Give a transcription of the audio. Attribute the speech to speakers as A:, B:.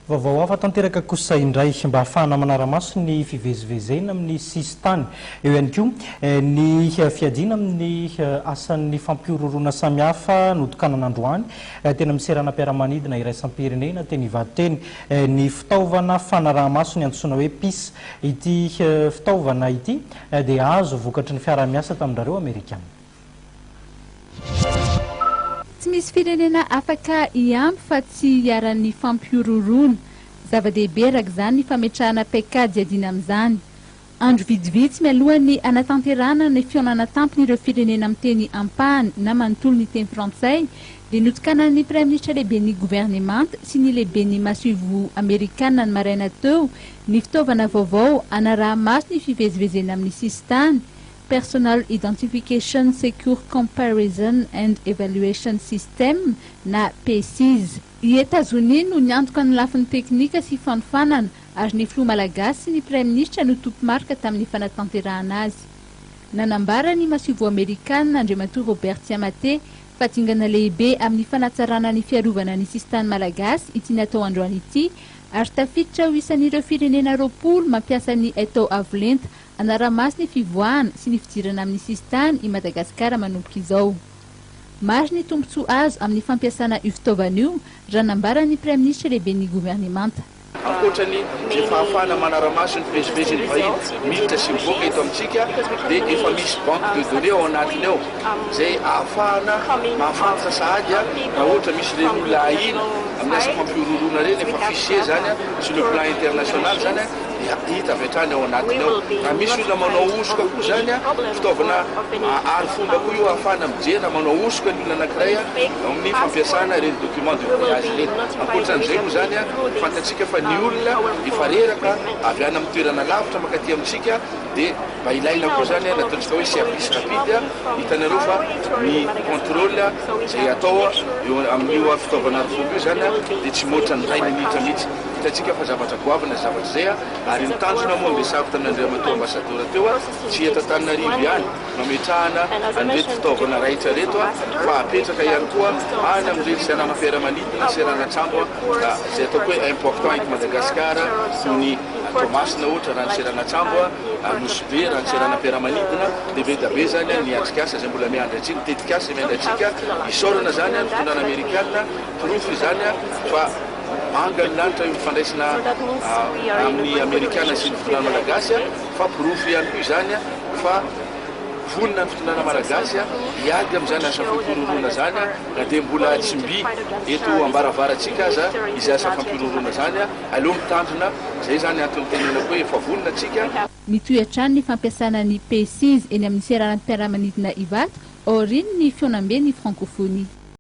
A: Vaovao hafa tanteraka kosa indray mba ahafahana manara-maso ny fivezivezena amin'ny sisitany. Eo ihany koa ny fiadiana amin'ny asan'ny fampiororona samihafa notokanana androany tena miserana mpiara-manidina iraisam-pirenena teny Ivateny ny fitaovana fanaraha-maso ny antsoina hoe PIS. Ity fitaovana ity dia azo vokatry ny fiara-miasa tamin'ireo Amerikana.
B: Tsy misy firenena afaka iampy fa tsy hiaran'ny fampiororona. Zava-dehibe araka izany ny fametrahana paikady adina amin'izany. Andro vitsivitsy mialohan'ny anatanterana ny fionana tampony ireo firenena amin'ny teny ampahany na manontolo ny teny frantsay dia notokanan'ny praiminisitra lehiben'ny gouvernemanta sy ny lehiben'ny masivo amerikana ny maraina teo ny fitaovana vaovao anaraha-maso ny fivezivezena amin'ny sisitany. Personal Identification Secure Comparison and Evaluation System na PSIS. I Etats-Unis no niantoka ny lafiny teknika sy fanofanana ary ny filoha malagasy sy ny praiminisitra no tompo-marika tamin'ny fanatanterahana azy. Nanambara ny masivo amerikana Andriamatoa Robert Tsiamate fa dingana lehibe amin'ny fanatsarana ny fiarovana ny sisitany malagasy ity natao androany ity ary tafiditra ho isan'ireo firenena 20 mampiasa ny atao avolenta anara-maso ny fivoahana sy ny fidirana amin'ny sisitany i Madagasikara manomboka izao. Maro ny tombontsoa azo amin'ny fampiasana io fitaovana io raha nambaran'ny praiminisitra lehiben'ny gouvernemanta.
C: Ankoatrany fahafahana manara-maso ny fivezivezen'ny vahiny militra sy mivoaka eto amintsika dia efa misy banque de données ao anatiny ao izay ahafahana mahafantatra sahady raha ohatra misy ireny olona ahiny amin'ny asa fampiororona reny efa fichier zany sur le plan international zany dia hita avy hatrany ao anatiny ao. Raha misy olona manao osoka koa zany fitaovana ary fomba koa io ahafahana mijena manao osoka ny olona anankiray amin'ny fampiasana ireny document de voyage ireny. Ankoatran'izay moa zany fantatsika fa ny olona efa reraka avy any amin'ny toerana lavitra makaty amintsika dia mba ilaina koa zany nataontsika hoe service rapide hitanareo fa ny contrôle izay atao eo amin'io fitaovana arifomba io zany dia tsy moatra ny 2 minitra mihitsy. Hitantsika fa zavatra goavana zavatra izay ary ny tanjona moa amresako tamin'Andriamatoa ambassadeur teo tsy eto Antananarivo ihany mametrahana an'ireto fitaovana raitra reto fa apetraka ihany koa any amin'ireny seranana fiaramanidina seranana trambo izay ataoko hoe important eto Madagasikara toy ny Tomasina ohatra raha ny seranana trambo Nosbe raha ny seranana fiaramanidina dia be dabe zany ny atsikasa izay mbola miandry atsika tetikasa miandratsika isorana zany fitondrana Amerikana profy zany fa manga ny lanitra io mifandraisina amin'ny Amerikana sy ny fitondrana malagasy fa profy ihany koa izany fa vonina ny fitondrana malagasy hiady amin'izany asa fampiororona zany na dia mbola tsy mby eto ambaravaratsika aza izay asa fampiororona zany aleo mitandrina izay zany antony tenenako hoe efa vonina atsika.
B: Mitoetrany ny fampiasana ny PSIS eny amin'ny seranam-piaramanidina Ivat aorian'ny fionamben'ny francophonie.